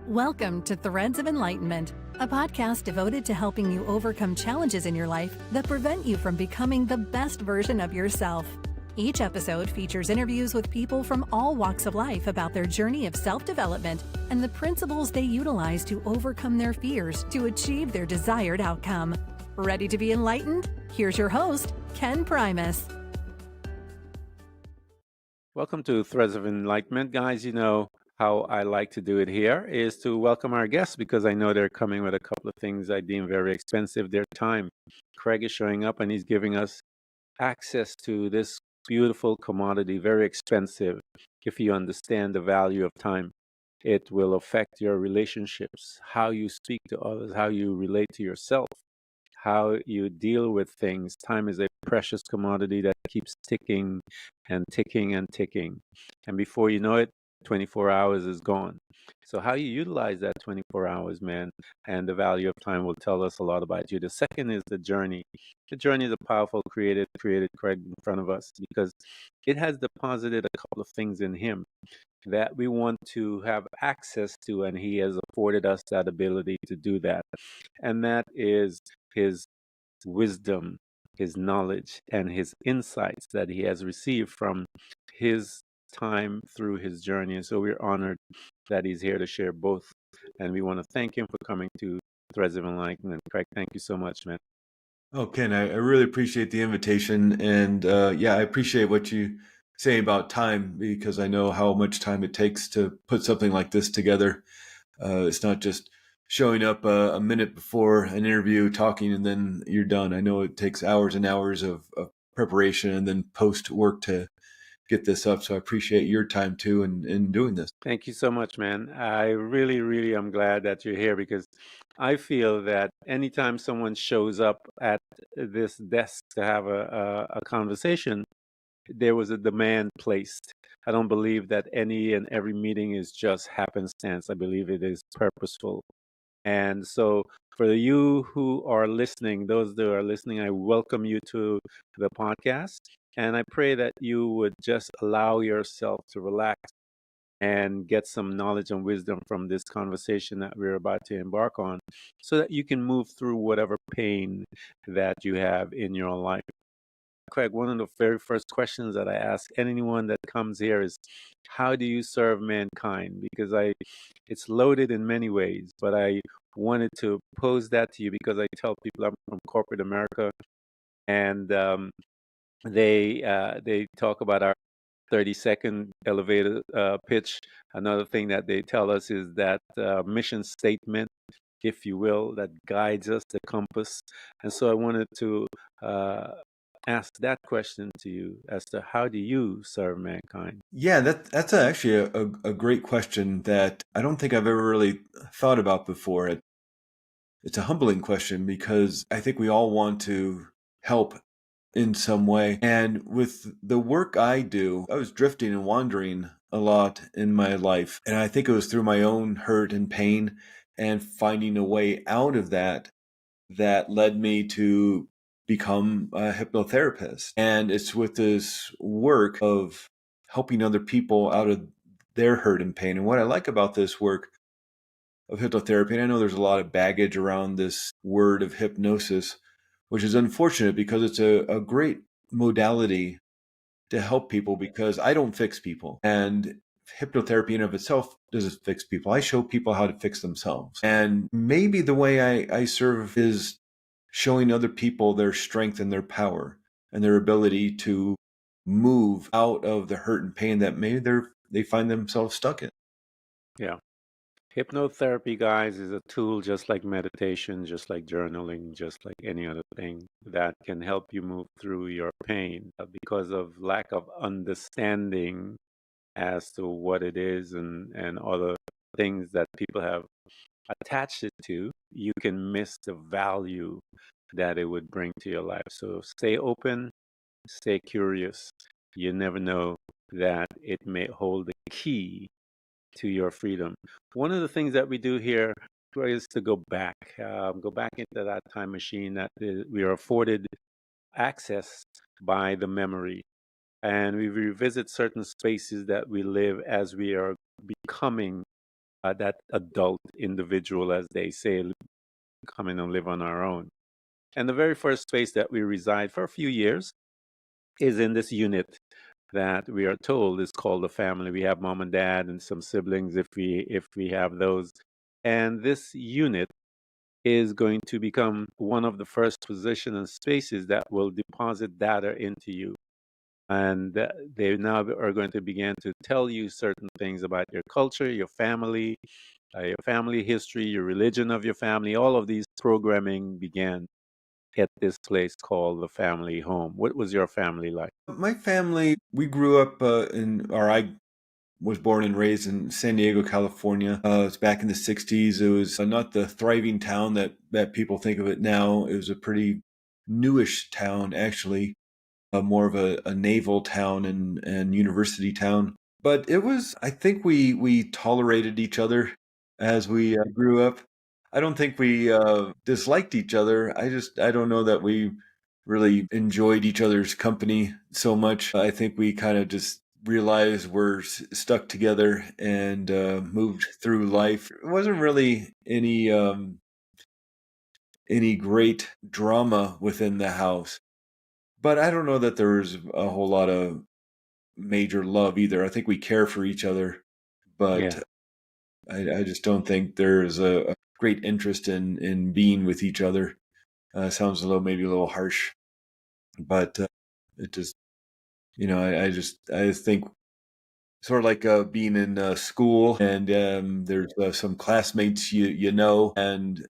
Welcome to Threads of Enlightenment, a podcast devoted to helping you overcome challenges in your life that prevent you from becoming the best version of yourself. Each episode features interviews with people from all walks of life about their journey of self-development and the principles they utilize to overcome their fears to achieve their desired outcome. Ready to be enlightened? Here's your host, Ken Primus. Welcome to Threads of Enlightenment, guys. You know how I like to do it here is to welcome our guests because I know they're coming with a couple of things I deem very expensive, their time. Craig is showing up and he's giving us access to this beautiful commodity, very expensive. If you understand the value of time, it will affect your relationships, how you speak to others, how you relate to yourself, how you deal with things. Time is a precious commodity that keeps ticking and ticking and ticking. And before you know it, 24 hours is gone. So how you utilize that 24 hours, man, and the value of time will tell us a lot about you. The second is the journey. The journey is a powerful created Craig in front of us because it has deposited a couple of things in him that we want to have access to, and he has afforded us that ability to do that. And that is his wisdom, his knowledge, and his insights that he has received from his time through his journey. And so we're honored that he's here to share both. And we want to thank him for coming to Threads of Enlightenment. Craig, thank you so much, man. Oh, Ken, I really appreciate the invitation. And I appreciate what you say about time because I know how much time it takes to put something like this together. It's not just showing up a minute before an interview, talking, and then you're done. I know it takes hours and hours of preparation and then post work to get this up. So I appreciate your time too in doing this. Thank you so much, man. I really, really am glad that you're here because I feel that anytime someone shows up at this desk to have a conversation, there was a demand placed. I don't believe that any and every meeting is just happenstance. I believe it is purposeful. And so, for you who are listening, those that are listening, I welcome you to the podcast. And I pray that you would just allow yourself to relax and get some knowledge and wisdom from this conversation that we're about to embark on so that you can move through whatever pain that you have in your life. Craig, one of the very first questions that I ask anyone that comes here is, how do you serve mankind? Because it's loaded in many ways, but I wanted to pose that to you because I tell people I'm from corporate America, and they talk about our 30-second elevator pitch. Another thing that they tell us is that mission statement, if you will, that guides us, the compass. And so I wanted to ask that question to you as to how do you serve mankind? Yeah, that's actually a great question that I don't think I've ever really thought about before. It's a humbling question because I think we all want to help in some way. And with the work I do, I was drifting and wandering a lot in my life. And I think it was through my own hurt and pain and finding a way out of that led me to become a hypnotherapist. And it's with this work of helping other people out of their hurt and pain. And what I like about this work of hypnotherapy, and I know there's a lot of baggage around this word of hypnosis, which is unfortunate because it's a great modality to help people because I don't fix people. And hypnotherapy in of itself doesn't fix people. I show people how to fix themselves. And maybe the way I serve is showing other people their strength and their power and their ability to move out of the hurt and pain that maybe they find themselves stuck in. Yeah. Hypnotherapy, guys, is a tool just like meditation, just like journaling, just like any other thing that can help you move through your pain. Because of lack of understanding as to what it is and other things that people have attached it to, you can miss the value that it would bring to your life. So stay open, stay curious. You never know that it may hold the key to your freedom. One of the things that we do here is to go back into that time machine that we are afforded access by the memory. And we revisit certain spaces that we live as we are becoming that adult individual, as they say, coming and live on our own. And the very first space that we reside for a few years is in this unit that we are told is called a family. We have mom and dad and some siblings if we have those. And this unit is going to become one of the first position and spaces that will deposit data into you. And they now are going to begin to tell you certain things about your culture, your family history, your religion of your family. All of these programming began at this place called the family home. What was your family like? My family, we grew up I was born and raised in San Diego, California. It's back in the 60s. It was not the thriving town that people think of it now. It was a pretty newish town, actually, more of a naval town and university town. But it was, I think we tolerated each other as we grew up. I don't think we disliked each other. I don't know that we really enjoyed each other's company so much. I think we kind of just realized we're stuck together and moved through life. It wasn't really any great drama within the house, but I don't know that there was a whole lot of major love either. I think we care for each other, Yeah. but I just don't think there's a great interest in being with each other. Sounds maybe a little harsh, but it just, I think sort of like being in school and there's some classmates you know, and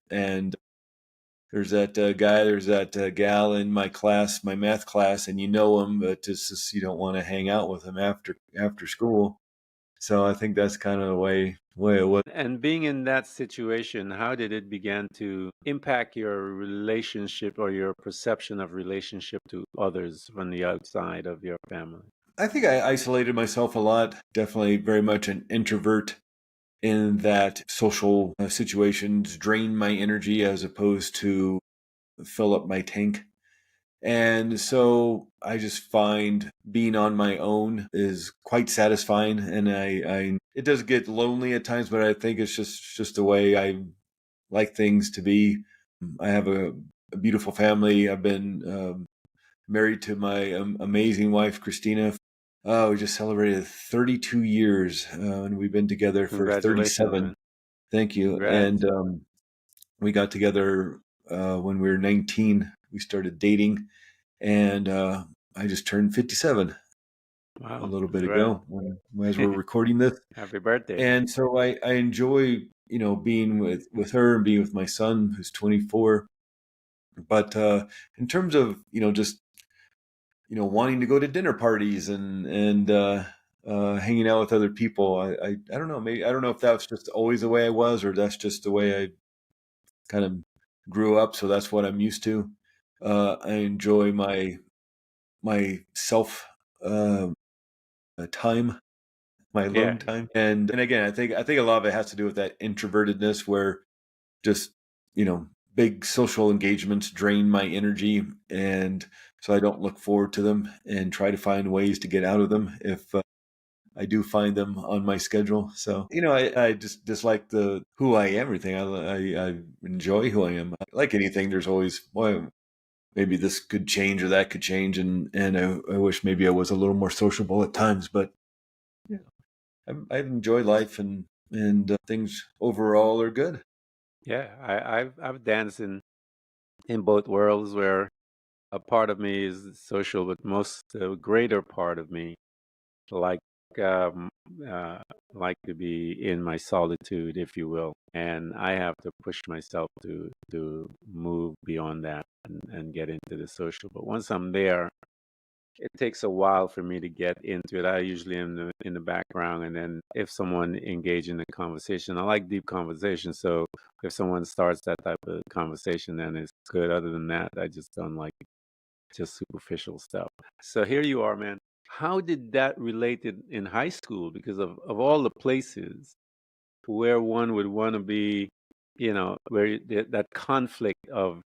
there's that guy, there's that gal in my class, my math class, and you know him, but just you don't want to hang out with him after school. So I think that's kind of the way it was. And being in that situation, how did it begin to impact your relationship or your perception of relationship to others from the outside of your family? I think I isolated myself a lot. Definitely very much an introvert in that social situations drain my energy as opposed to fill up my tank. And so I just find being on my own is quite satisfying. And I it does get lonely at times, but I think it's just the way I like things to be. I have a beautiful family. I've been married to my amazing wife, Christina. We just celebrated 32 years, and we've been together for Congratulations, 37. man. Thank you. And Congrats. we got together when we were 19. We started dating, and I just turned 57 a Wow. little bit Congrats. ago as we're recording this. Happy birthday. And so I enjoy, being with her and being with my son who's 24. But in terms of, just wanting to go to dinner parties and hanging out with other people. I don't know. Maybe I don't know if that's just always the way I was, or that's just the way I kind of grew up. So that's what I'm used to. I enjoy my self time, my Yeah. alone time, and again, I think a lot of it has to do with that introvertedness, where just big social engagements drain my energy, and so I don't look forward to them and try to find ways to get out of them if I do find them on my schedule. So I just dislike the who I am. Everything I enjoy who I am. Like anything, there's always, well, maybe this could change or that could change, and I wish maybe I was a little more sociable at times, but yeah, I enjoy life, and things overall are good. Yeah. I've danced in both worlds where a part of me is social, but most the greater part of me like um, uh, like to be in my solitude, if you will, and I have to push myself to move beyond that and get into the social. But once I'm there, it takes a while for me to get into it. I usually am in the background, and then if someone engage in a conversation, I like deep conversation. So if someone starts that type of conversation, then it's good. Other than that, I just don't like just superficial stuff. So here you are, man. How did that relate in high school? Because of all the places where one would want to be, where that conflict of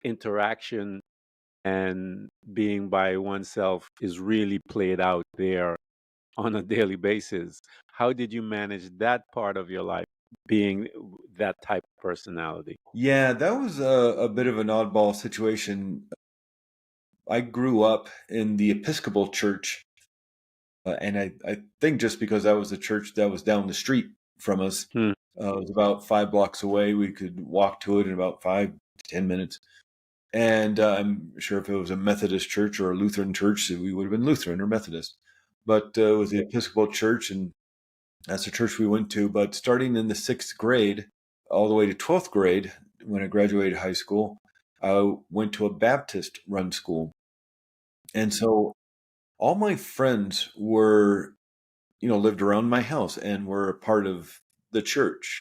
interaction and being by oneself is really played out there on a daily basis. How did you manage that part of your life? being that type of personality? Yeah, that was a bit of an oddball situation. I grew up in the Episcopal Church, and I think just because that was the church that was down the street from us, Hmm. it was about 5 blocks away. We could walk to it in about 5 to 10 minutes. And I'm sure if it was a Methodist church or a Lutheran church, we would have been Lutheran or Methodist. But it was the Episcopal Church, and that's the church we went to. But starting in the 6th grade, all the way to 12th grade, when I graduated high school, I went to a Baptist run school. And so all my friends were, lived around my house and were a part of the church.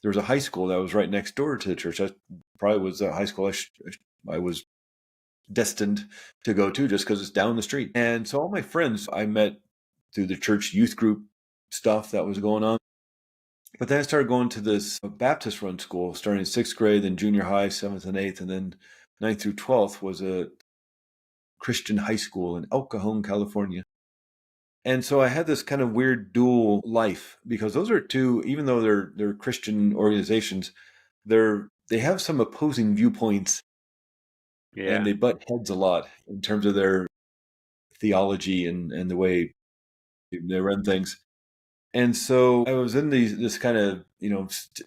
There was a high school that was right next door to the church. That probably was a high school I was destined to go to just because it's down the street. And so all my friends I met through the church youth group stuff that was going on. But then I started going to this Baptist run school starting in 6th grade, then junior high, 7th and 8th, and then 9th through 12th was a Christian high school in El Cajon, California. And so I had this kind of weird dual life because those are two, even though they're Christian organizations, they have some opposing viewpoints Yeah. and they butt heads a lot in terms of their theology and the way they run things. And so I was in this kind of,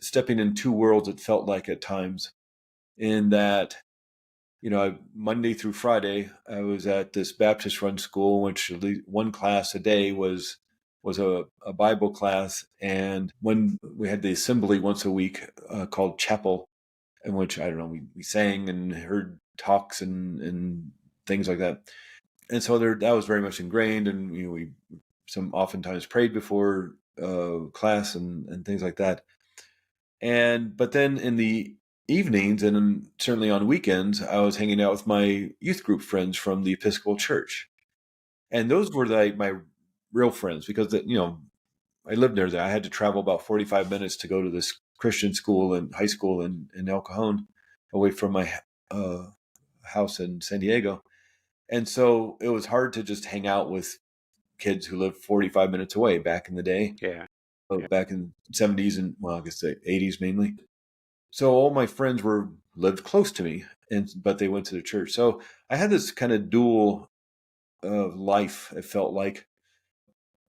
stepping in two worlds, it felt like at times, in that, Monday through Friday, I was at this Baptist run school, which at least one class a day was a Bible class. And when we had the assembly once a week called chapel, in which, I don't know, we sang and heard talks and things like that. And so that was very much ingrained, and we oftentimes prayed before class and things like that. But then in the evenings and certainly on weekends, I was hanging out with my youth group friends from the Episcopal Church, and those were like my real friends because I lived there. I had to travel about 45 minutes to go to this Christian school and high school in El Cajon, away from my house in San Diego. And so it was hard to just hang out with kids who lived 45 minutes away back in the day, Yeah. back in the 70s and, well, I guess the 80s mainly. So all my friends lived close to me, but they went to the church. So I had this kind of dual life, it felt like.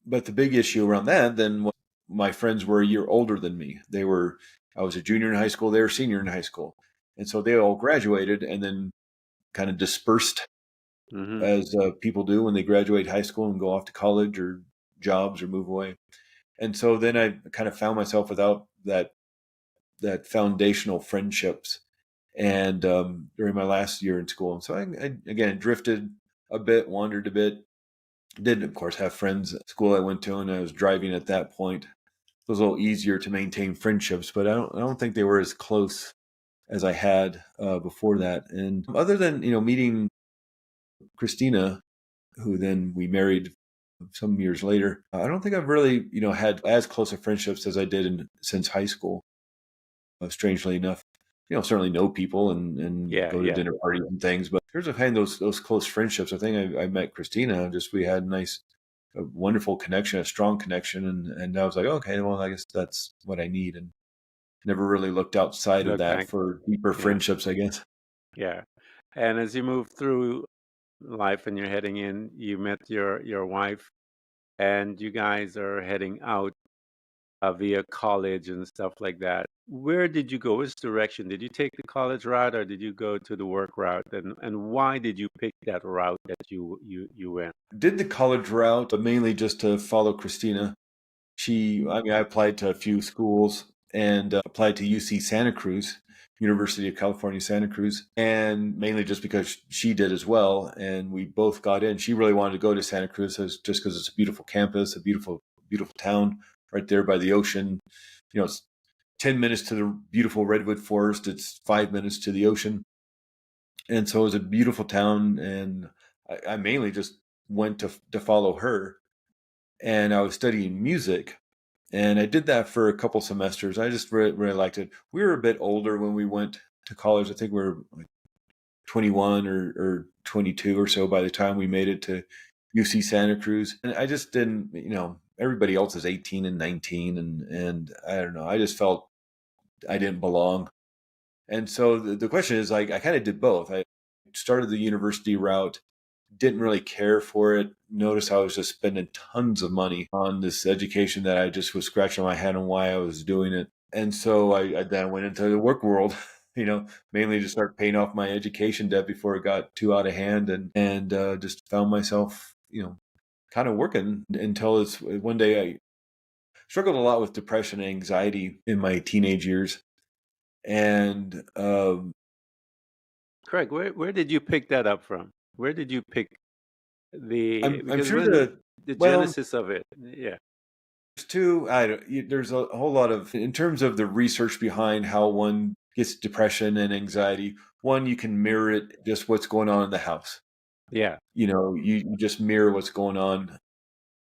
But the big issue around that then was my friends were a year older than me. I was a junior in high school, they were senior in high school. And so they all graduated and then kind of dispersed Hmm. as people do when they graduate high school and go off to college or jobs or move away. And so then I kind of found myself without that foundational friendships. And during my last year in school, and so I again drifted a bit, wandered a bit. Did of course have friends at school I went to, and I was driving at that point. It was a little easier to maintain friendships, but I don't think they were as close as I had before that. And other than meeting Christina, who then we married some years later, I don't think I've really had as close of friendships as I did since high school. Strangely enough, certainly know people and Yeah. go to Yeah. dinner parties and things, but in terms of having those close friendships, I think I met Christina. Just we had a wonderful connection, a strong connection, and I was like, okay, well, I guess that's what I need, and never really looked outside of Look that back. for deeper Yeah. friendships, I guess. Yeah. And as you move through life and you're heading in, you met your wife, and you guys are heading out via college and stuff like that. Where did you go? Which direction? Did you take the college route or did you go to the work route? And why did you pick that route that you went? Did the college route, but mainly just to follow Christina. I applied to a few schools and applied to UC Santa Cruz, University of California, Santa Cruz, and mainly just because she did as well. And we both got in. She really wanted to go to Santa Cruz just because it's a beautiful campus, a beautiful, beautiful town right there by the ocean. It's 10 minutes to the beautiful redwood forest. It's 5 minutes to the ocean. And so it was a beautiful town. And I mainly just went to follow her, and I was studying music, and I did that for a couple semesters. I just really, really liked it. We were a bit older when we went to college. I think we were like 21 or 22 or so by the time we made it to UC Santa Cruz. And I just didn't, everybody else is 18 and 19, and I don't know. I just felt I didn't belong. And so the question is, like, I kind of did both. I started the university route, didn't really care for it. Noticed I was just spending tons of money on this education that I just was scratching my head on why I was doing it. And so I then went into the work world, mainly to start paying off my education debt before it got too out of hand, and just found myself, kind of working until it's one day I struggled a lot with depression and anxiety in my teenage years. And Craig, where did you pick that up from? Where did you pick I'm because sure when the well, genesis of it? Yeah. there's two. There's a whole lot of, in terms of the research behind how one gets depression and anxiety. One, you can mirror it, just what's going on in the house. Yeah. You just mirror what's going on.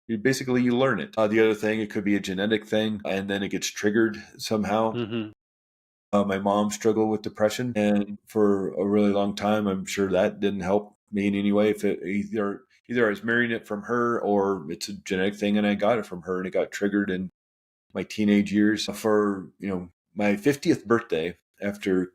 You learn it. The other thing, it could be a genetic thing, and then it gets triggered somehow. Hmm. My mom struggled with depression, and for a really long time, I'm sure that didn't help me in any way. If it either I was marrying it from her, or it's a genetic thing and I got it from her, and it got triggered in my teenage years. For my 50th birthday, after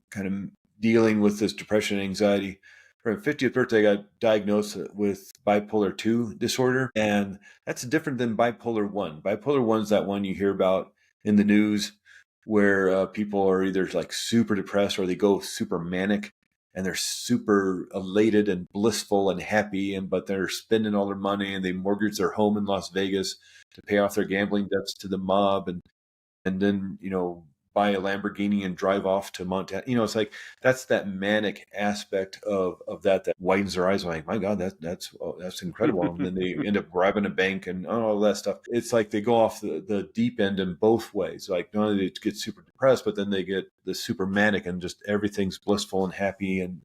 kind of dealing with this depression and anxiety, for my 50th birthday, I got diagnosed with bipolar 2 disorder. And that's different than bipolar 1. Bipolar 1 is that one you hear about in the news where people are either like super depressed or they go super manic and they're super elated and blissful and happy, but they're spending all their money and they mortgage their home in Las Vegas to pay off their gambling debts to the mob, and then buy a Lamborghini and drive off to Montana. It's like that's that manic aspect of that widens their eyes, like, my God, that's incredible. And then they end up robbing a bank and all that stuff. It's like they go off the deep end in both ways. Like, not only they get super depressed, but then they get the super manic and just everything's blissful and happy and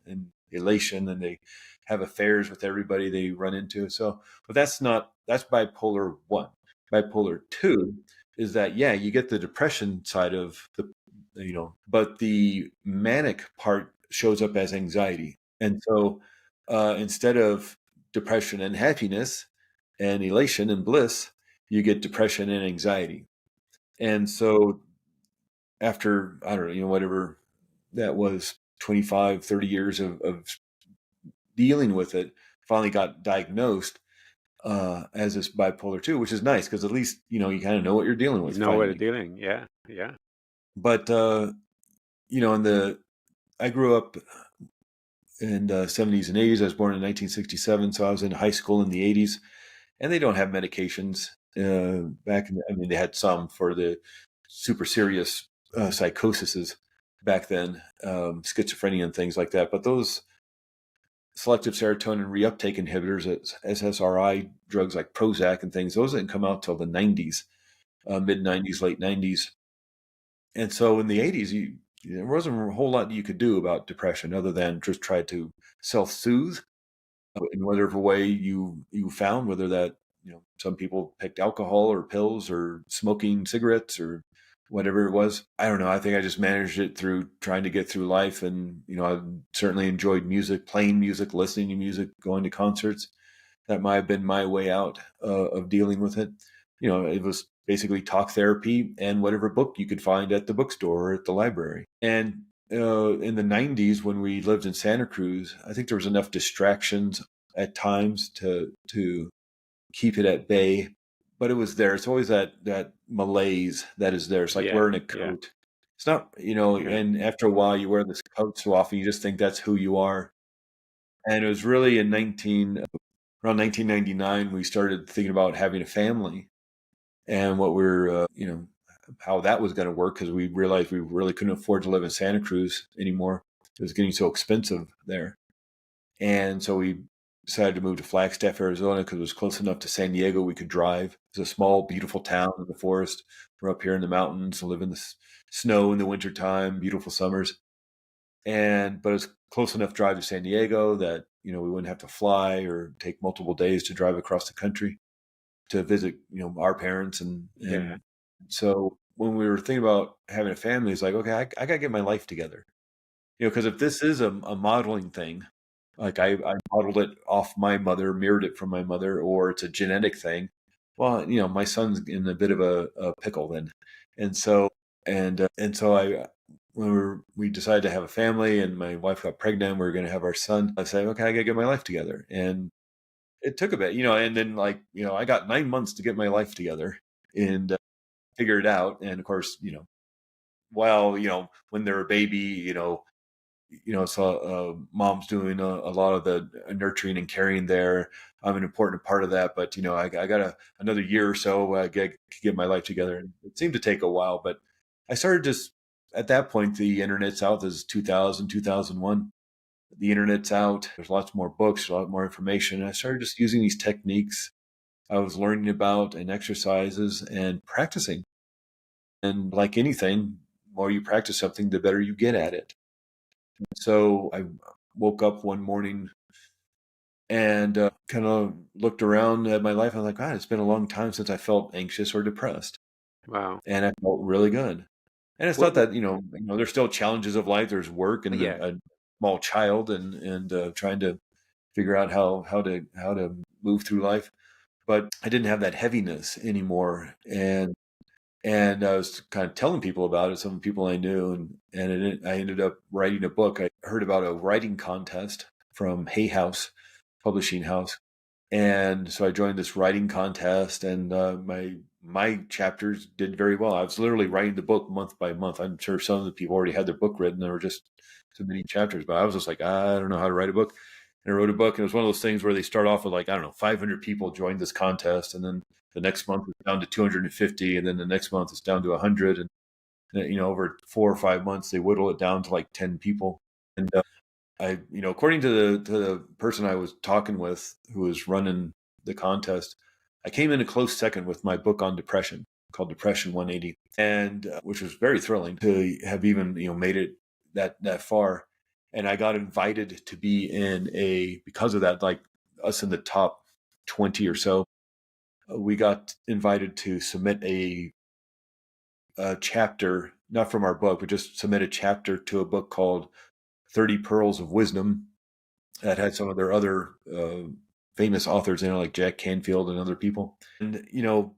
elation, and they have affairs with everybody they run into. So, but that's bipolar 1. Bipolar 2 is that, yeah, you get the depression side of but the manic part shows up as anxiety. And so instead of depression and happiness and elation and bliss, you get depression and anxiety. And so after, I don't know, whatever that was, 25, 30 years of dealing with it, finally got diagnosed as this bipolar 2, which is nice because at least you kind of know what you're dealing with. You know what Finally. they're dealing. Yeah. Yeah. But I grew up in the 70s and 80s. I was born in 1967, so I was in high school in the 80s, and they don't have medications back in. I mean, they had some for the super serious psychoses back then, schizophrenia and things like that. But those selective serotonin reuptake inhibitors, SSRI drugs like Prozac and things, those didn't come out till the 90s, mid 90s, late 90s. And so in the 80s, there wasn't a whole lot you could do about depression other than just try to self-soothe in whatever way you found, whether that, some people picked alcohol or pills or smoking cigarettes or whatever it was. I don't know. I think I just managed it through trying to get through life. And, I certainly enjoyed music, playing music, listening to music, going to concerts. That might have been my way out of dealing with it. It was basically talk therapy and whatever book you could find at the bookstore or at the library. And in the 90s, when we lived in Santa Cruz, I think there was enough distractions at times to keep it at bay. But it was there. It's always that malaise that is there. It's like wearing a coat. Yeah. It's not, and after a while you wear this coat so often, you just think that's who you are. And it was really around 1999, we started thinking about having a family and what we're, how that was going to work, because we realized we really couldn't afford to live in Santa Cruz anymore. It was getting so expensive there. And so we decided to move to Flagstaff, Arizona, because it was close enough to San Diego we could drive. It's a small, beautiful town in the forest. We're up here in the mountains, live in the snow in the wintertime, beautiful summers. But it's close enough drive to San Diego that, we wouldn't have to fly or take multiple days to drive across the country to visit, our parents. And so when we were thinking about having a family, it's like, okay, I got to get my life together, because if this is a modeling thing, like I modeled it off my mother, mirrored it from my mother, or it's a genetic thing, well, my son's in a bit of a pickle then. And so, when we decided to have a family and my wife got pregnant, we were going to have our son, I said, okay, I got to get my life together. And it took a bit, and then I got 9 months to get my life together and figure it out. And of course, when they're a baby, so mom's doing a lot of the nurturing and caring there. I'm an important part of that, but I got another year or so to get my life together. And it seemed to take a while, but I started just at that point. The internet's out. This is 2000, 2001. The internet's out. There's lots more books, a lot more information. And I started just using these techniques I was learning about and exercises and practicing. And like anything, the more you practice something, the better you get at it. So I woke up one morning and kind of looked around at my life. I was like, God, it's been a long time since I felt anxious or depressed. Wow. And I felt really good. And it's What, not that, there's still challenges of life. There's work and yeah. a small child and trying to figure out how to move through life. But I didn't have that heaviness anymore. And I was kind of telling people about it, some people I knew, and I ended up writing a book. I heard about a writing contest from Hay House, publishing house, and so I joined this writing contest, and my chapters did very well. I was literally writing the book month by month. I'm sure some of the people already had their book written; they were just submitting chapters, but I was just like, I don't know how to write a book. And I wrote a book, and it was one of those things where they start off with 500 people joined this contest, and then the next month it's down to 250, and then the next month it's down to 100, and over 4 or 5 months they whittle it down to like 10 people. And according to the person I was talking with who was running the contest, I came in a close second with my book on depression called Depression 180, and which was very thrilling to have even made it that far. And I got invited to be because of that, like us in the top 20 or so, we got invited to submit a chapter, not from our book, but just submit a chapter to a book called 30 Pearls of Wisdom that had some of their other famous authors in it, like Jack Canfield and other people. And,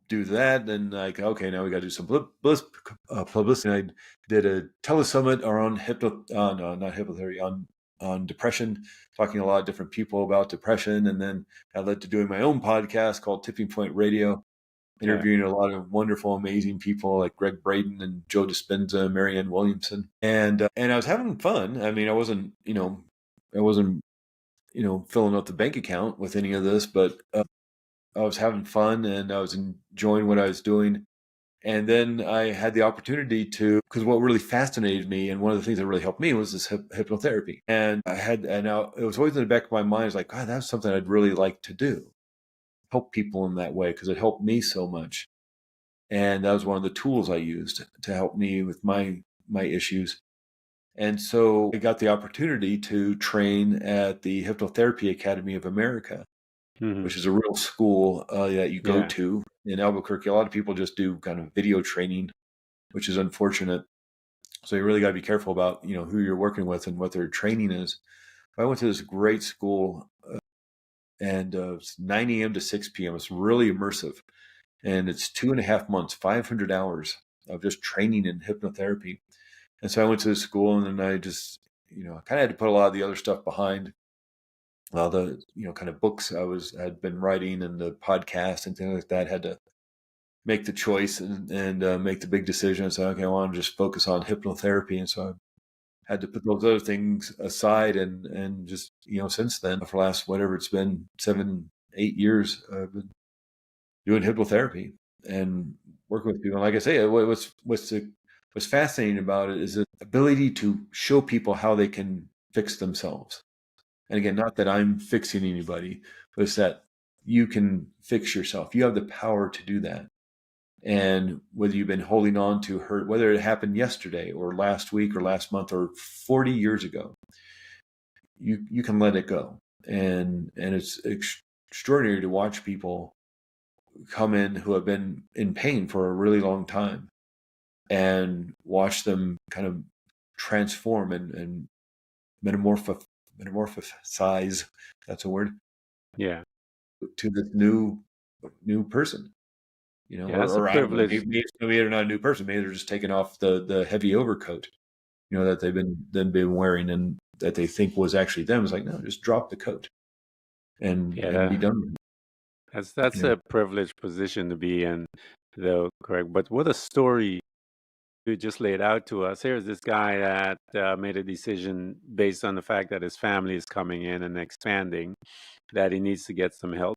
do that. And like, okay, now we got to do some publicity. And I did a telesummit around not hypnotherapy, on depression, talking to a lot of different people about depression. And then that led to doing my own podcast called Tipping Point Radio, interviewing a lot of wonderful, amazing people like Greg Braden and Joe Dispenza, Marianne Williamson. And I was having fun. I mean, I wasn't filling up the bank account with any of this, but I was having fun and I was enjoying what I was doing. And then I had the opportunity because what really fascinated me and one of the things that really helped me was this hypnotherapy. And it was always in the back of my mind. I was like, God, that's something I'd really like to do, help people in that way, because it helped me so much. And that was one of the tools I used to help me with my issues. And so I got the opportunity to train at the Hypnotherapy Academy of America, which is a real school that you go to in Albuquerque. A lot of people just do kind of video training, which is unfortunate. So you really got to be careful about, who you're working with and what their training is. I went to this great school and it's 9 a.m. to 6 p.m. It's really immersive. And it's 2.5 months, 500 hours of just training in hypnotherapy. And so I went to the school, and then I just, I kind of had to put a lot of the other stuff behind. All the, kind of books had been writing and the podcast and things like that. Had to make the choice and make the big decision. So, okay, I want to just focus on hypnotherapy. And so I had to put those other things aside and just, since then, for the last, whatever it's been, 7, 8 years, I've been doing hypnotherapy and working with people. And like I say, what's fascinating about it is the ability to show people how they can fix themselves. And again, not that I'm fixing anybody, but it's that you can fix yourself. You have the power to do that. And whether you've been holding on to hurt, whether it happened yesterday or last week or last month or 40 years ago, you can let it go. And it's extraordinary to watch people come in who have been in pain for a really long time and watch them kind of transform and metamorphosize, that's a word, Yeah. to this new person. Yeah, it's a or I don't know, privilege. maybe they're not a new person. Maybe they're just taking off the heavy overcoat, that they've been wearing and that they think was actually them. It's like, no, just drop the coat and be Yeah, done with that's it. a privileged position to be in, though, correct? But what a story you just laid out to us. Here's this guy that made a decision based on the fact that his family is coming in and expanding, that he needs to get some help,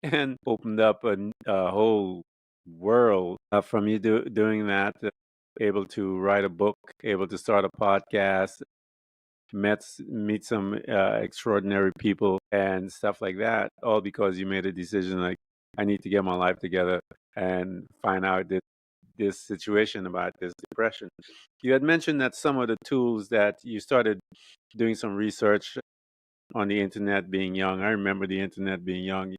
and opened up a whole world from you doing that, able to write a book, able to start a podcast, meet some extraordinary people and stuff like that, all because you made a decision like, I need to get my life together and find out this situation about this depression. You had mentioned that some of the tools that you started doing some research on the internet being young. I remember the internet being young.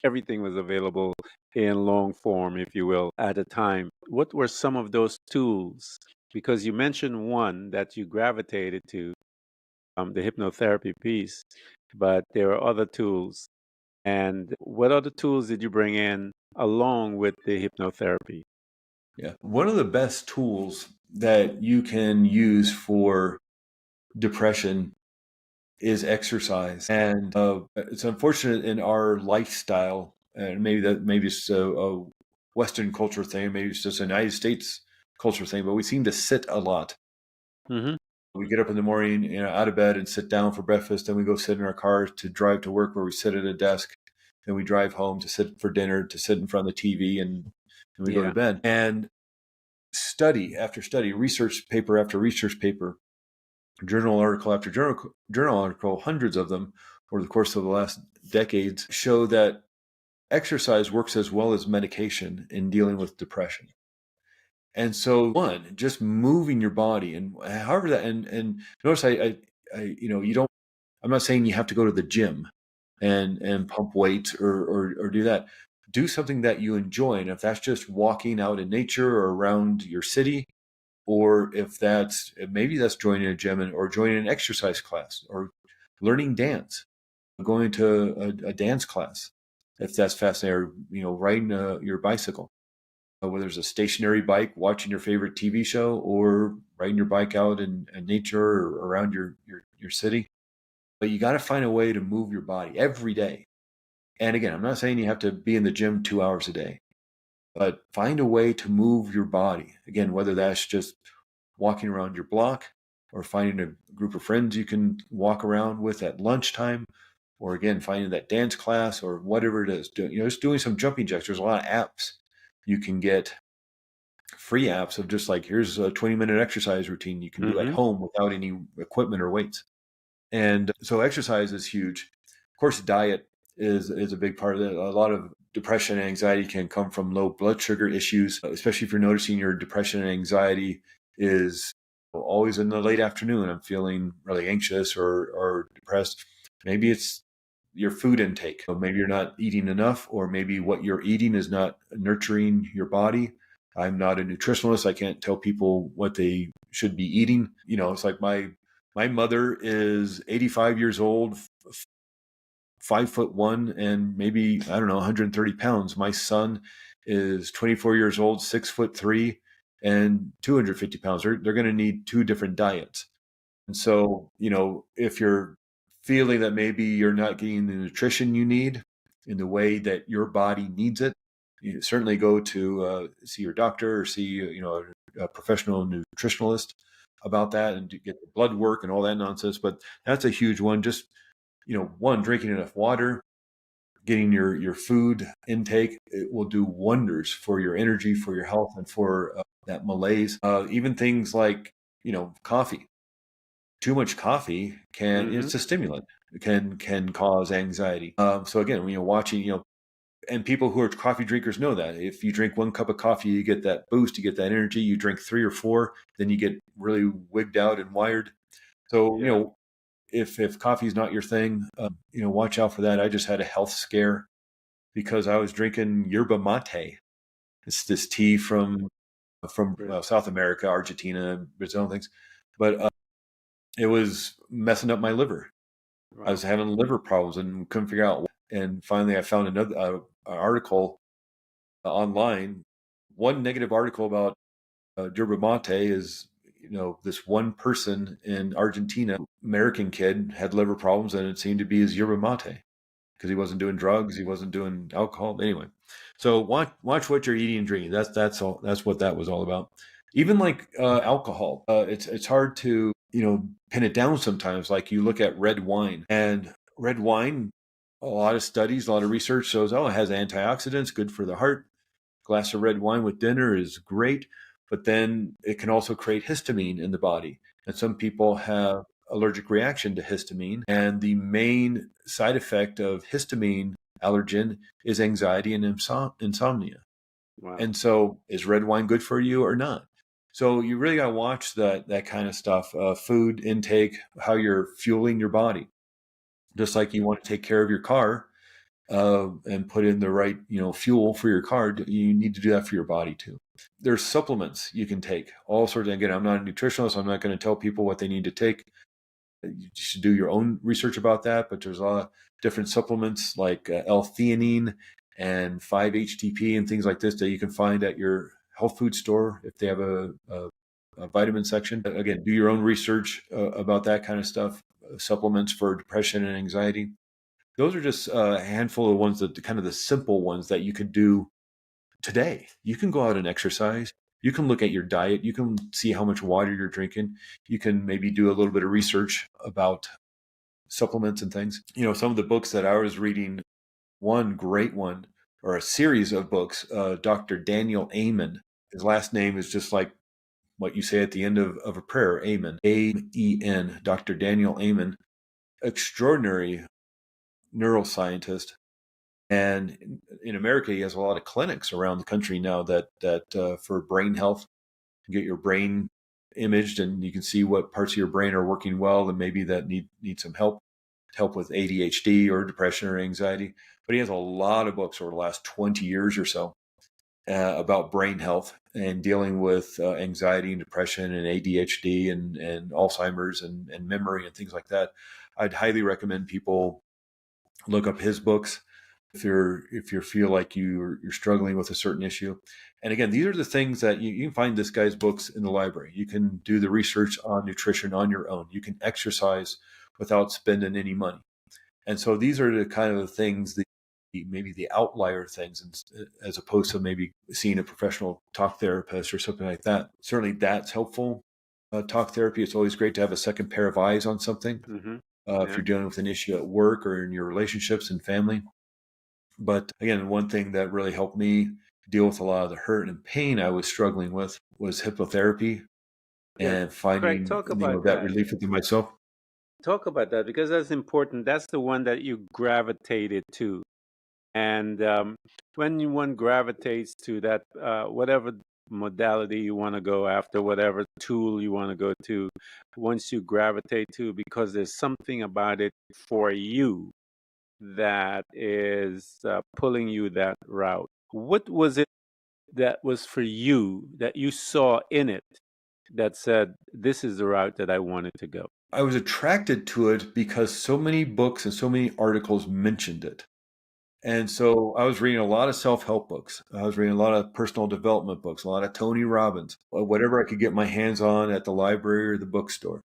Everything was available in long form, if you will, at the time. What were some of those tools? Because you mentioned one that you gravitated to, the hypnotherapy piece, but there are other tools. And what other tools did you bring in along with the hypnotherapy? Yeah. One of the best tools that you can use for depression is exercise. And it's unfortunate in our lifestyle, and maybe it's a Western culture thing, maybe it's just a United States culture thing, but we seem to sit a lot. Mm-hmm. We get up in the morning, out of bed and sit down for breakfast. Then we go sit in our cars to drive to work where we sit at a desk. Then we drive home to sit for dinner, to sit in front of the TV, and we go to Yeah. bed. And study after study, research paper after research paper, journal article after journal article, hundreds of them over the course of the last decades, show that exercise works as well as medication in dealing with depression. And so, one, just moving your body, and however that, and notice you don't. I'm not saying you have to go to the gym and pump weights or do that. Do something that you enjoy, and if that's just walking out in nature or around your city, or if maybe that's joining a gym or joining an exercise class or learning dance, going to a dance class, if that's fascinating, or riding your bicycle, whether it's a stationary bike, watching your favorite TV show, or riding your bike out in nature or around your city. But you got to find a way to move your body every day. And again, I'm not saying you have to be in the gym 2 hours a day, but find a way to move your body. Again, whether that's just walking around your block or finding a group of friends you can walk around with at lunchtime, or again, finding that dance class or whatever it is, just doing some jumping jacks. There's a lot of apps you can get, free apps of just like, here's a 20-minute exercise routine you can do at Mm-hmm. home without any equipment or weights. And so exercise is huge. Of course, diet is a big part of it. A lot of depression and anxiety can come from low blood sugar issues, especially if you're noticing your depression and anxiety is always in the late afternoon. I'm feeling really anxious or depressed. Maybe it's your food intake. Maybe you're not eating enough, or maybe what you're eating is not nurturing your body. I'm not a nutritionalist. I can't tell people what they should be eating. It's like my mother is 85 years old, 5'1", and maybe, I don't know, 130 pounds. My son is 24 years old, 6'3", and 250 pounds. They're going to need two different diets. And so, if you're feeling that maybe you're not getting the nutrition you need in the way that your body needs it, you certainly go to see your doctor or see, a professional nutritionalist about that and to get the blood work and all that nonsense. But that's a huge one. Just, one, drinking enough water, getting your food intake, it will do wonders for your energy, for your health, and for that malaise. Even things like, coffee. Too much coffee Mm-hmm. it's a stimulant, can cause anxiety. So again, watching, and people who are coffee drinkers know that if you drink one cup of coffee, you get that boost, you get that energy. You drink 3 or 4, then you get really wigged out and wired. So, Yeah. if coffee is not your thing, watch out for that. I just had a health scare because I was drinking yerba mate. It's this tea from South America, Argentina, Brazil, and things. But it was messing up my liver. I Wow. was having liver problems and couldn't figure out. And finally, I found another article online. One negative article about yerba mate is, this one person in Argentina, American kid, had liver problems, and it seemed to be his yerba mate because he wasn't doing drugs, he wasn't doing alcohol. Anyway, so watch what you're eating and drinking. That's all. That's what that was all about. Even like alcohol, it's hard to pin it down sometimes. Like you look at red wine, and red wine, a lot of studies, a lot of research shows, it has antioxidants, good for the heart. Glass of red wine with dinner is great, but then it can also create histamine in the body. And some people have allergic reaction to histamine. And the main side effect of histamine allergen is anxiety and insomnia. Wow. And so is red wine good for you or not? So you really got to watch that kind of stuff, food intake, how you're fueling your body. Just like you want to take care of your car, and put in the right, fuel for your car, you need to do that for your body too. There's supplements you can take, all sorts. Again, I'm not a nutritionist. I'm not going to tell people what they need to take. You should do your own research about that. But there's a lot of different supplements like L-theanine and 5-HTP and things like this that you can find at your health food store if they have a vitamin section. Again, do your own research about that kind of stuff. Supplements for depression and anxiety. Those are just a handful of ones, that kind of the simple ones that you could do today. You can go out and exercise. You can look at your diet. You can see how much water you're drinking. You can maybe do a little bit of research about supplements and things. Some of the books that I was reading, one great one, or a series of books, Dr. Daniel Amen. His last name is just like what you say at the end of a prayer, Amen. A-E-N, Dr. Daniel Amen. Extraordinary neuroscientist. And in America, he has a lot of clinics around the country now that for brain health, you get your brain imaged and you can see what parts of your brain are working well and maybe that need some help with ADHD or depression or anxiety. But he has a lot of books over the last 20 years or so about brain health and dealing with anxiety and depression and ADHD and Alzheimer's and memory and things like that. I'd highly recommend people look up his books if you feel like you're struggling with a certain issue. And again, these are the things that you can find this guy's books in the library. You can do the research on nutrition on your own. You can exercise without spending any money. And so these are the kind of things, maybe the outlier things, as opposed to maybe seeing a professional talk therapist or something like that. Certainly that's helpful. Talk therapy, it's always great to have a second pair of eyes on something. Mm-hmm. If you're dealing with an issue at work or in your relationships and family. But again, one thing that really helped me deal with a lot of the hurt and pain I was struggling with was hypnotherapy and finding Craig, talk about that relief within myself. Talk about that, because that's important. That's the one that you gravitated to. And when one gravitates to that, whatever modality you want to go after, whatever tool you want to go to, once you gravitate to, because there's something about it for you that is pulling you that route. What was it that was for you that you saw in it that said, this is the route that I wanted to go? I was attracted to it because so many books and so many articles mentioned it. And so I was reading a lot of self-help books. I was reading a lot of personal development books, a lot of Tony Robbins, whatever I could get my hands on at the library or the bookstore.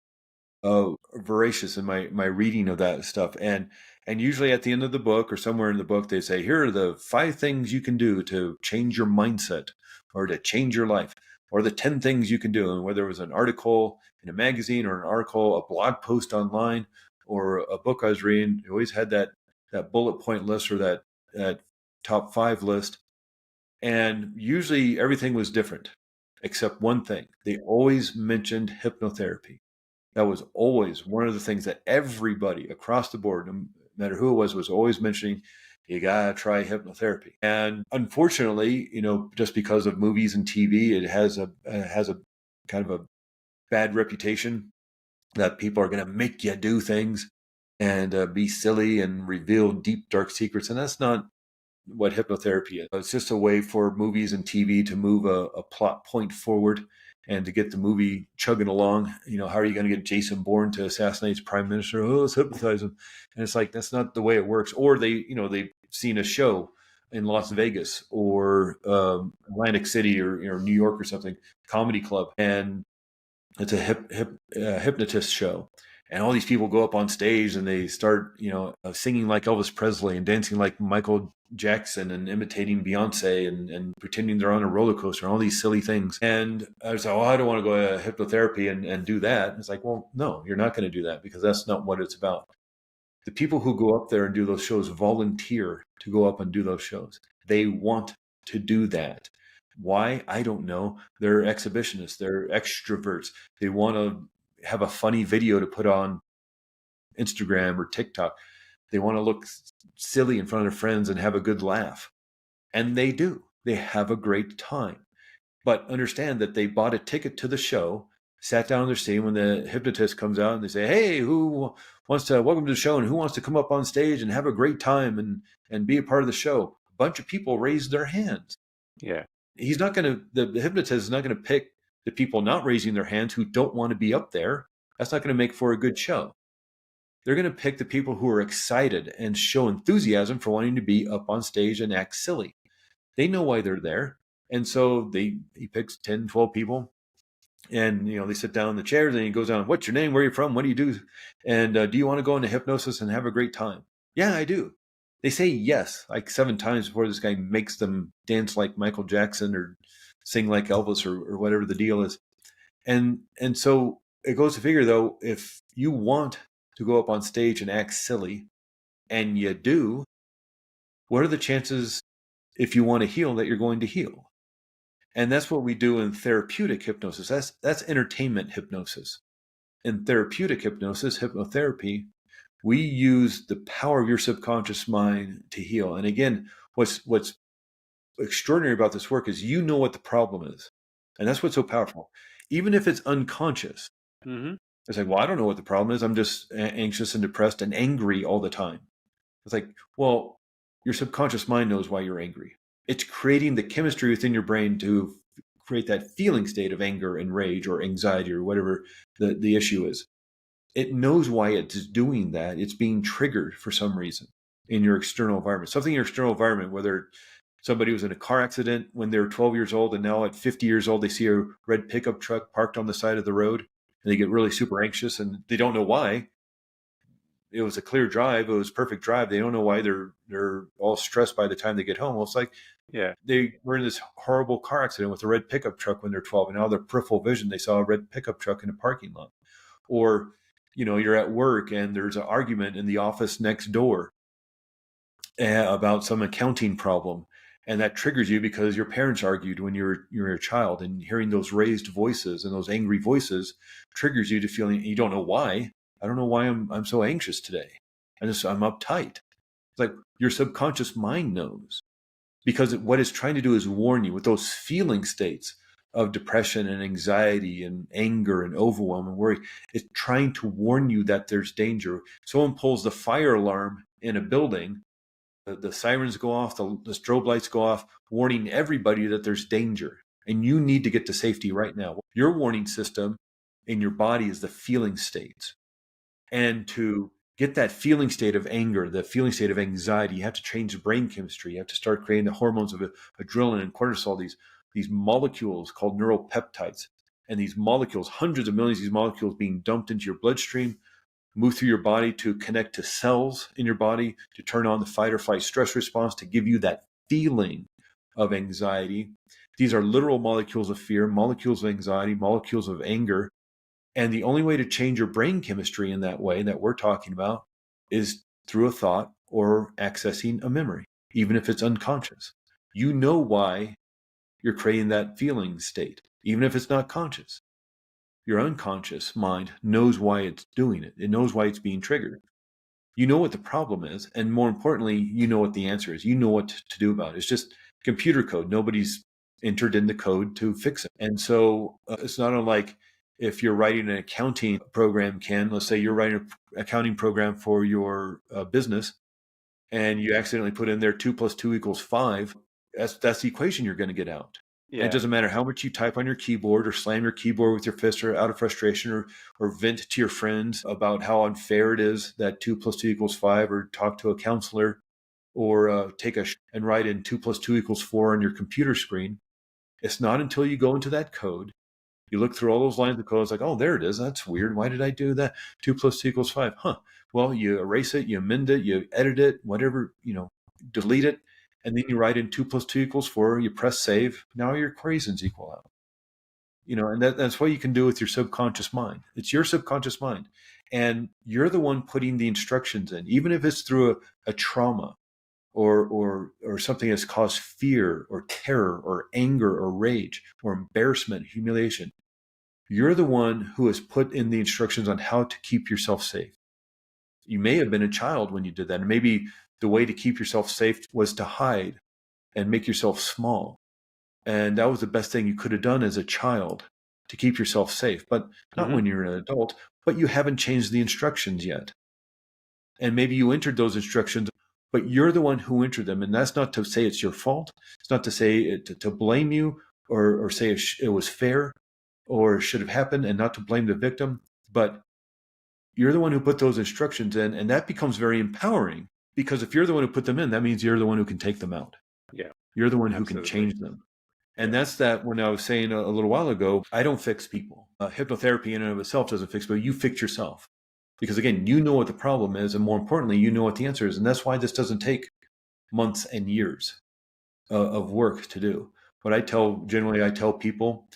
Voracious in my reading of that stuff. And usually at the end of the book or somewhere in the book, they say, here are the 5 things you can do to change your mindset or to change your life, or the 10 things you can do. And whether it was an article in a magazine or an article, a blog post online, or a book I was reading, it always had that bullet point list or that top 5 list. And usually everything was different except one thing. They always mentioned hypnotherapy. That was always one of the things that everybody across the board, no matter who it was always mentioning. You gotta try hypnotherapy. And unfortunately, just because of movies and TV, it has a kind of a bad reputation that people are going to make you do things and be silly and reveal deep, dark secrets. And that's not what hypnotherapy is. It's just a way for movies and TV to move a plot point forward and to get the movie chugging along. How are you going to get Jason Bourne to assassinate his prime minister? Oh, let's hypnotize him. And it's like, that's not the way it works. Or they've seen a show in Las Vegas or Atlantic City or New York or something, comedy club, and it's a hypnotist show, and all these people go up on stage and they start singing like Elvis Presley and dancing like Michael Jackson and imitating Beyonce and pretending they're on a roller coaster and all these silly things. And I was like, I don't want to go to hypnotherapy and do that. And it's like, well, no, you're not going to do that, because that's not what it's about. The people who go up there and do those shows volunteer to go up and do those shows. They want to do that. Why? I don't know. They're exhibitionists. They're extroverts. They want to have a funny video to put on Instagram or TikTok. They want to look silly in front of their friends and have a good laugh. And they do. They have a great time. But understand that they bought a ticket to the show, sat down in their seat. When the hypnotist comes out and they say, hey, who wants to welcome to the show, and who wants to come up on stage and have a great time and be a part of the show? A bunch of people raised their hands. Yeah. The hypnotist is not going to pick the people not raising their hands who don't want to be up there. That's not going to make for a good show. They're going to pick the people who are excited and show enthusiasm for wanting to be up on stage and act silly. They know why they're there. And so he picks 10, 12 people, and they sit down in the chairs, and he goes on, what's your name? Where are you from? What do you do? And do you want to go into hypnosis and have a great time? Yeah, I do. They say yes like 7 times before this guy makes them dance like Michael Jackson or sing like Elvis or whatever the deal is. And so it goes to figure, though, if you want to go up on stage and act silly, and you do, what are the chances, if you want to heal, that you're going to heal? And that's what we do in therapeutic hypnosis. That's entertainment hypnosis. In therapeutic hypnosis, hypnotherapy, we use the power of your subconscious mind to heal. And again, what's extraordinary about this work is you know what the problem is. And that's what's so powerful. Even if it's unconscious. Mm-hmm. It's like, well, I don't know what the problem is. I'm just anxious and depressed and angry all the time. It's like, well, your subconscious mind knows why you're angry. It's creating the chemistry within your brain to create that feeling state of anger and rage or anxiety or whatever the issue is. It knows why it's doing that. It's being triggered for some reason in your external environment. Something in your external environment, whether somebody was in a car accident when they were 12 years old, and now at 50 years old, they see a red pickup truck parked on the side of the road, and they get really super anxious, and they don't know why. It was a clear drive. It was a perfect drive. They don't know why they're all stressed by the time they get home. Well, it's like, they were in this horrible car accident with a red pickup truck when they're 12, and now their peripheral vision, they saw a red pickup truck in a parking lot. Or, you're at work and there's an argument in the office next door about some accounting problem, and that triggers you because your parents argued when you're a child, and hearing those raised voices and those angry voices triggers you to feeling, you don't know why. I don't know why I'm so anxious today. I'm uptight. It's like your subconscious mind knows, because what it's trying to do is warn you with those feeling states of depression and anxiety and anger and overwhelm and worry. It's trying to warn you that there's danger. Someone pulls the fire alarm in a building, the sirens go off, the strobe lights go off, warning everybody that there's danger and you need to get to safety right now. Your warning system in your body is the feeling states. And to get that feeling state of anger, the feeling state of anxiety, you have to change the brain chemistry. You have to start creating the hormones of adrenaline and cortisol, these molecules called neuropeptides. And these molecules, hundreds of millions of these molecules being dumped into your bloodstream, move through your body to connect to cells in your body to turn on the fight or flight stress response to give you that feeling of anxiety. These are literal molecules of fear, molecules of anxiety, molecules of anger. And the only way to change your brain chemistry in that way that we're talking about is through a thought or accessing a memory, even if it's unconscious. You know why you're creating that feeling state, even if it's not conscious. Your unconscious mind knows why it's doing it. It knows why it's being triggered. You know what the problem is, and more importantly, you know what the answer is. You know what to do about it. It's just computer code. Nobody's entered in the code to fix it. And so it's not unlike if you're writing an accounting program, let's say you're writing an accounting program for your business, and you accidentally put in there 2 + 2 = 5. That's the equation you're going to get out. Yeah. And it doesn't matter how much you type on your keyboard or slam your keyboard with your fist or out of frustration or vent to your friends about how unfair it is that 2 + 2 = 5, or talk to a counselor. or and write in 2 + 2 = 4 on your computer screen. It's not until you go into that code, you look through all those lines of code, it's like, oh, there it is. That's weird. Why did I do that? 2 + 2 = 5. Huh. Well, you erase it, you amend it, you edit it, whatever, delete it. And then you write in 2 + 2 = 4, you press save. Now your equations equal out. And that's what you can do with your subconscious mind. It's your subconscious mind. And you're the one putting the instructions in, even if it's through a trauma or something that's caused fear or terror or anger or rage or embarrassment, humiliation. You're the one who has put in the instructions on how to keep yourself safe. You may have been a child when you did that. And maybe the way to keep yourself safe was to hide and make yourself small. And that was the best thing you could have done as a child to keep yourself safe, but not when you're an adult. But you haven't changed the instructions yet. And maybe you entered those instructions, but you're the one who entered them. And that's not to say it's your fault. It's not to say to blame you or say it was fair or should have happened, and not to blame the victim. But you're the one who put those instructions in, and that becomes very empowering, because if you're the one who put them in, that means you're the one who can take them out. Yeah. You're the one who Absolutely. can change them. And that's that when I was saying a little while ago, I don't fix people. Hypnotherapy in and of itself doesn't fix people. You fix yourself. Because again, you know what the problem is, and more importantly, you know what the answer is. And that's why this doesn't take months and years of work to do. Generally I tell people,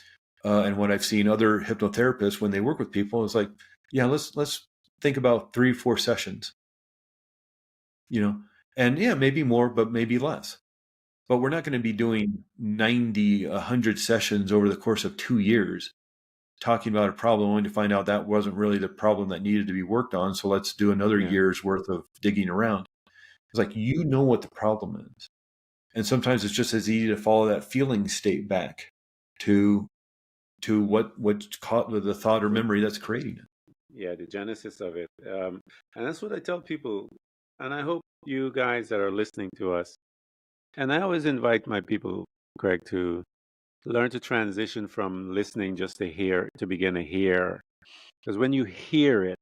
and what I've seen other hypnotherapists when they work with people is like, yeah, let's think about 3 or 4 sessions, and yeah, maybe more, but maybe less. But we're not going to be doing 90, 100 sessions over the course of 2 years talking about a problem only to find out that wasn't really the problem that needed to be worked on. So let's do another year's worth of digging around. It's like, you know what the problem is. And sometimes it's just as easy to follow that feeling state back to what's caught with the thought or memory that's creating it. Yeah, the genesis of it. And that's what I tell people. And I hope you guys that are listening to us, and I always invite my people, Craig, to learn to transition from listening just to hear, to begin to hear. Because when you hear it,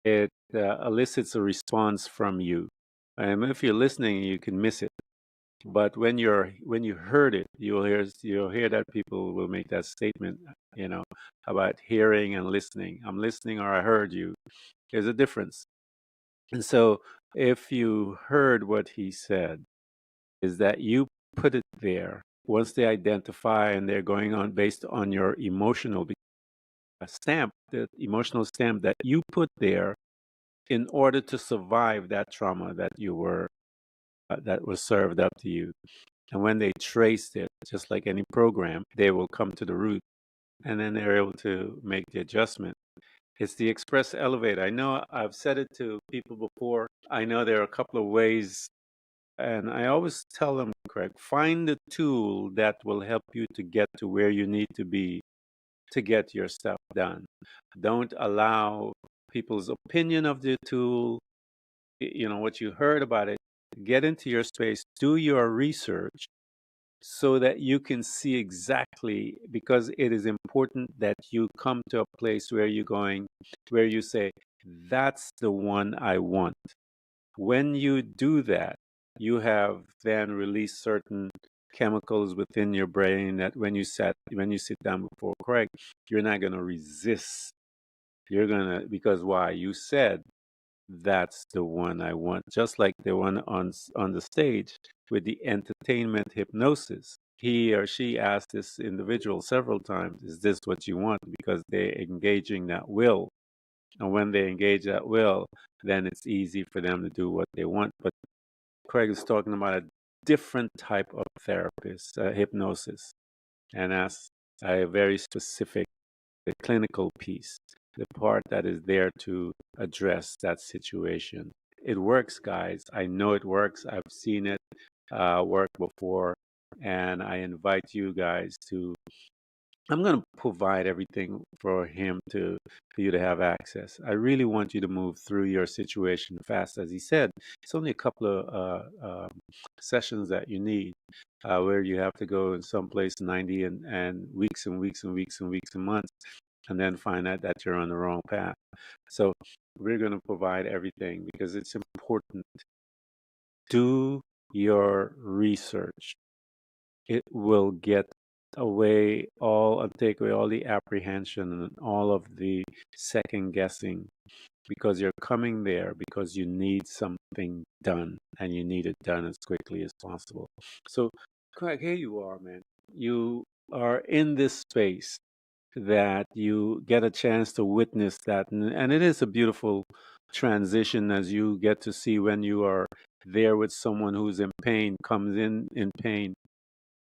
it elicits a response from you. And if you're listening, you can miss it. But when you heard it, you'll hear that people will make that statement, about hearing and listening. I'm listening, or I heard you. There's a difference. And so if you heard what he said, is that you put it there. Once they identify and they're going on based on your emotional stamp, the emotional stamp that you put there in order to survive that trauma that was served up to you. And when they traced it, just like any program, they will come to the root, and then they're able to make the adjustment. It's the express elevator. I know I've said it to people before. I know there are a couple of ways, and I always tell them, Craig, find the tool that will help you to get to where you need to be to get your stuff done. Don't allow people's opinion of the tool, what you heard about it. Get into your space, do your research so that you can see exactly, because it is important that you come to a place where where you say, that's the one I want. When you do that, you have then released certain chemicals within your brain that when you sit down before Craig, you're not going to resist. You're going to, because why? You said, that's the one I want. Just like the one on the stage with the entertainment hypnosis. He or she asked this individual several times, is this what you want? Because they're engaging that will. And when they engage that will, then it's easy for them to do what they want. But Craig is talking about a different type of therapist, hypnosis, and that's a very specific, the clinical piece, the part that is there to address that situation. It works, guys. I know it works. I've seen it work before, and I invite you guys to. I'm going to provide everything for you to have access. I really want you to move through your situation fast. As he said, it's only a couple of sessions that you need, where you have to go in someplace 90 and weeks and weeks and weeks and weeks and months, and then find out that you're on the wrong path. So we're going to provide everything because it's important do your research. It will get away all and take away all the apprehension and all of the second guessing, because you're coming there because you need something done and you need it done as quickly as possible. So, Craig, here you are, man. You are in this space that you get a chance to witness that. And it is a beautiful transition as you get to see when you are there with someone who's in pain, comes in pain,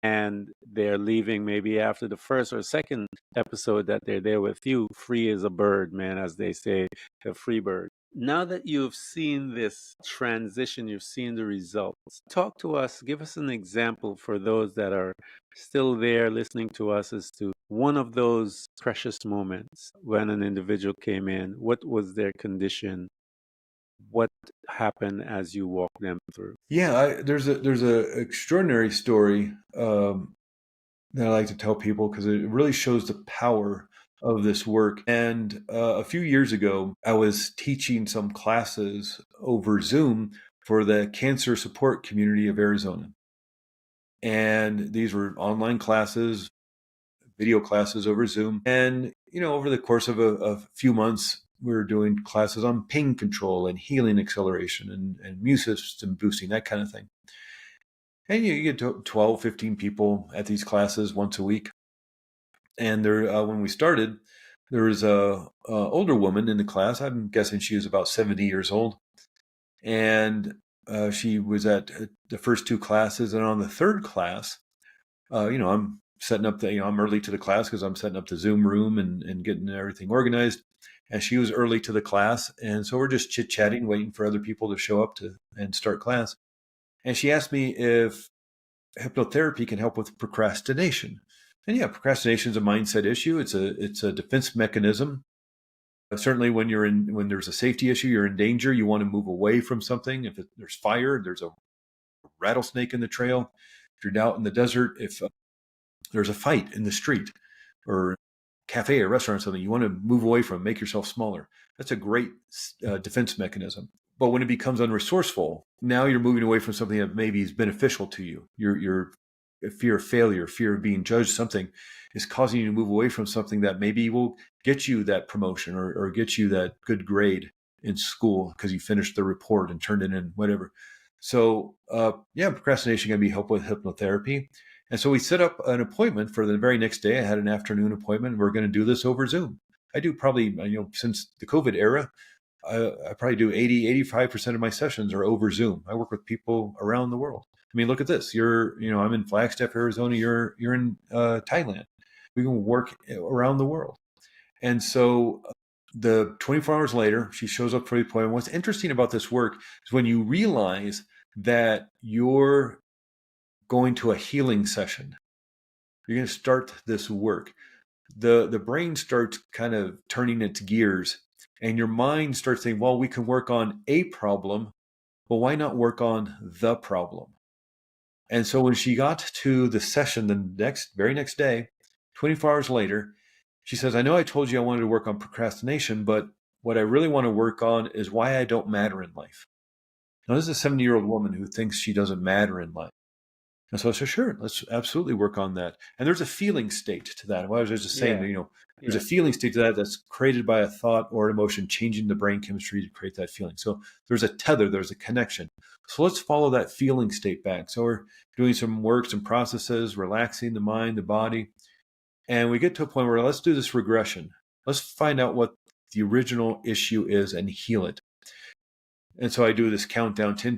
and they're leaving maybe after the first or second episode that they're there with you, free as a bird, man, as they say, a free bird. Now that you've seen this transition, you've seen the results, talk to us, give us an example for those that are still there listening to us as to one of those precious moments when an individual came in. What was their condition? What happened as you walked them through? Yeah, there's a extraordinary story that I like to tell people because it really shows the power of this work. And a few years ago, I was teaching some classes over Zoom for the cancer support community of Arizona. And these were online classes, video classes over Zoom. And, over the course of a few months, we were doing classes on pain control and healing acceleration and immune system boosting, that kind of thing. And you get 12, 15 people at these classes once a week. And there, when we started, there was a older woman in the class. I'm guessing she was about 70 years old. And she was at the first two classes. And on the third class, I'm setting up I'm early to the class because I'm setting up the Zoom room and getting everything organized. And she was early to the class. And so we're just chit-chatting, waiting for other people to show up and start class. And she asked me if hypnotherapy can help with procrastination. And yeah, procrastination is a mindset issue. It's a defense mechanism. Certainly when there's a safety issue, you're in danger. You want to move away from something. If there's fire, there's a rattlesnake in the trail. If you're out in the desert, if there's a fight in the street or cafe or restaurant or something, you want to move away from, make yourself smaller. That's a great defense mechanism. But when it becomes unresourceful, now you're moving away from something that maybe is beneficial to you. Your fear of failure, fear of being judged, something is causing you to move away from something that maybe will get you that promotion or get you that good grade in school because you finished the report and turned it in, whatever. So procrastination can be helped with hypnotherapy. And so we set up an appointment for the very next day. I had an afternoon appointment. We're going to do this over Zoom. I do probably, since the COVID era, I probably do 85% of my sessions are over Zoom. I work with people around the world. I mean, look at this. I'm in Flagstaff, Arizona. You're in Thailand. We can work around the world. And so the 24 hours later, she shows up for the appointment. What's interesting about this work is when you realize that you're going to a healing session, you're going to start this work. The brain starts kind of turning its gears, and your mind starts saying, well, we can work on a problem, but why not work on the problem? And so when she got to the session the very next day, 24 hours later, she says, I know I told you I wanted to work on procrastination, but what I really want to work on is why I don't matter in life. Now, this is a 70-year-old woman who thinks she doesn't matter in life. And so I said, sure, let's absolutely work on that. And there's a feeling state to that. Well, I was just saying, there's a feeling state to that that's created by a thought or an emotion, changing the brain chemistry to create that feeling. So there's a tether, there's a connection. So let's follow that feeling state back. So we're doing some work, some processes, relaxing the mind, the body. And we get to a point where let's do this regression. Let's find out what the original issue is and heal it. And so I do this countdown, 10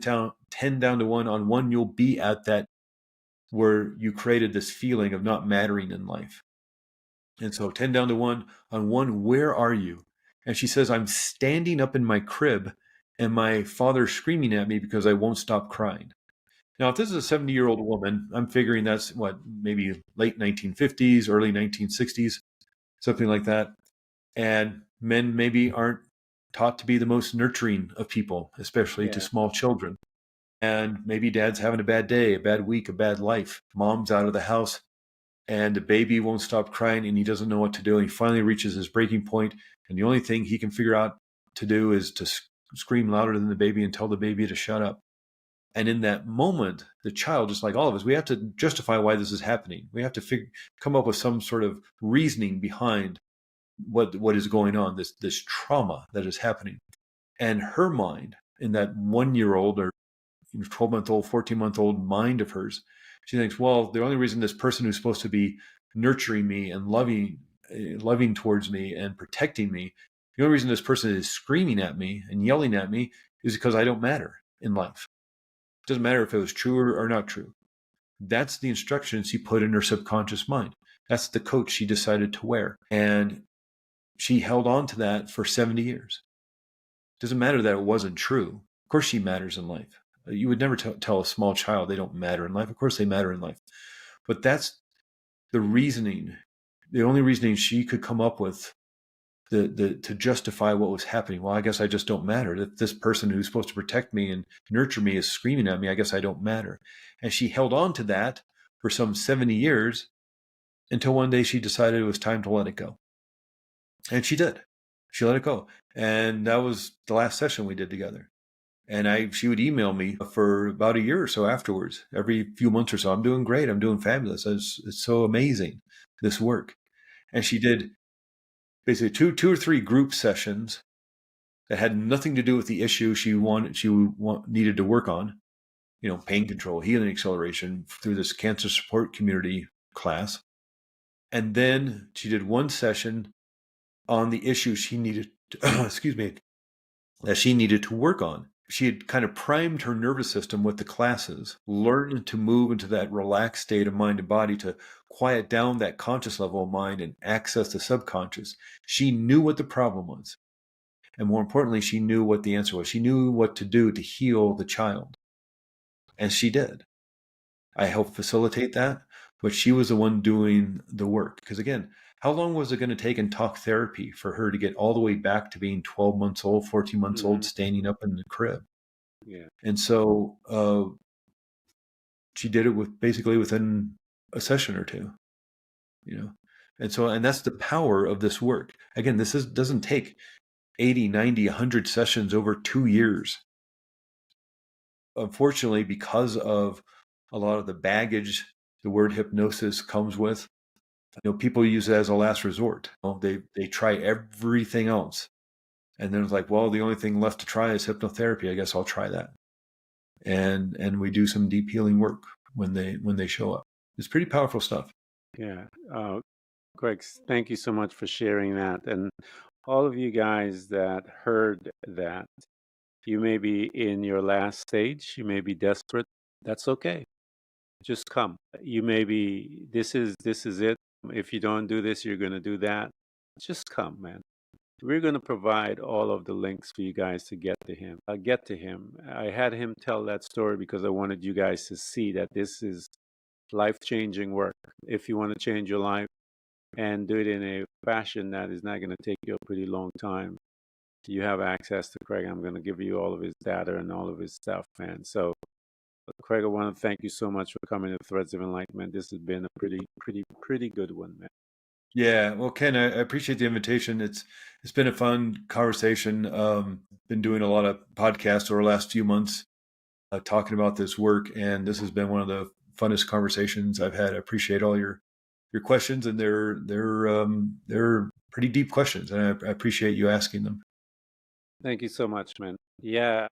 down to 1. On 1, you'll be at that where you created this feeling of not mattering in life. And so 10 down to 1. On 1, where are you? And she says, I'm standing up in my crib and my father's screaming at me because I won't stop crying. Now, if this is a 70-year-old woman, I'm figuring that's maybe late 1950s, early 1960s, something like that. And men maybe aren't taught to be the most nurturing of people, especially to small children. And maybe dad's having a bad day, a bad week, a bad life. Mom's out of the house and the baby won't stop crying and he doesn't know what to do. And he finally reaches his breaking point. And the only thing he can figure out to do is to scream louder than the baby and tell the baby to shut up. And in that moment, the child, just like all of us, we have to justify why this is happening. We have to come up with some sort of reasoning behind what is going on, this trauma that is happening. And her mind, in that 1-year-old or 12-month-old, 14-month-old mind of hers, she thinks, well, the only reason this person who's supposed to be nurturing me and loving towards me and protecting me, the only reason this person is screaming at me and yelling at me is because I don't matter in life. It doesn't matter if it was true or not true. That's the instructions she put in her subconscious mind. That's the coat she decided to wear. And she held on to that for 70 years. It doesn't matter that it wasn't true. Of course she matters in life. You would never tell a small child they don't matter in life. Of course they matter in life. But that's the reasoning, the only reasoning she could come up with to justify what was happening. Well, I guess I just don't matter. If this person who's supposed to protect me and nurture me is screaming at me, I guess I don't matter. And she held on to that for some 70 years until one day she decided it was time to let it go. And she did. She let it go. And that was the last session we did together. And she would email me for about a year or so afterwards, every few months or so. I'm doing great. I'm doing fabulous. It's so amazing, this work. And she did basically two or three group sessions that had nothing to do with the issue she needed to work on, pain control, healing acceleration, through this cancer support community class. And then she did one session on the issue she needed that she needed to work on. She had kind of primed her nervous system with the classes, learned to move into that relaxed state of mind and body, to quiet down that conscious level of mind and access the subconscious. She knew what the problem was. And more importantly, she knew what the answer was. She knew what to do to heal the child. And she did. I helped facilitate that, but she was the one doing the work. Because again, how long was it going to take in talk therapy for her to get all the way back to being 12 months old, 14 months old, standing up in the crib? Yeah. And so she did it basically within a session or two, And that's the power of this work. Again, this doesn't take 80, 90, 100 sessions over 2 years. Unfortunately, because of a lot of the baggage the word hypnosis comes with, people use it as a last resort. They try everything else. And then it's like, well, the only thing left to try is hypnotherapy. I guess I'll try that. And we do some deep healing work when they show up. It's pretty powerful stuff. Yeah. Greg, thank you so much for sharing that. And all of you guys that heard that, you may be in your last stage, you may be desperate. That's okay. Just come. You may be, this is it. If you don't do this, you're going to do that. Just come, man. We're going to provide all of the links for you guys to get to him. I had him tell that story because I wanted you guys to see that this is life-changing work. If you want to change your life and do it in a fashion that is not going to take you a pretty long time, you have access to Craig. I'm going to give you all of his data and all of his stuff, man. So, Craig, I want to thank you so much for coming to Threads of Enlightenment. This has been a pretty good one, man. Yeah, well, Ken, I appreciate the invitation. It's been a fun conversation. Been doing a lot of podcasts over the last few months, talking about this work, and this has been one of the funnest conversations I've had. I appreciate all your questions, and they're pretty deep questions, and I appreciate you asking them. Thank you so much, man. Yeah.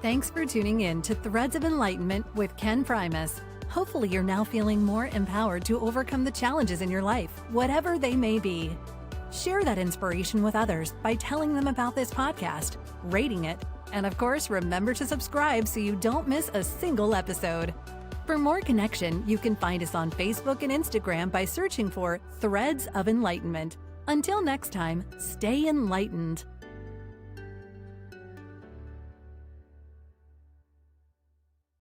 Thanks for tuning in to Threads of Enlightenment with Ken Primus. Hopefully you're now feeling more empowered to overcome the challenges in your life, whatever they may be. Share that inspiration with others by telling them about this podcast, rating it, and of course, remember to subscribe so you don't miss a single episode. For more connection, you can find us on Facebook and Instagram by searching for Threads of Enlightenment. Until next time, stay enlightened.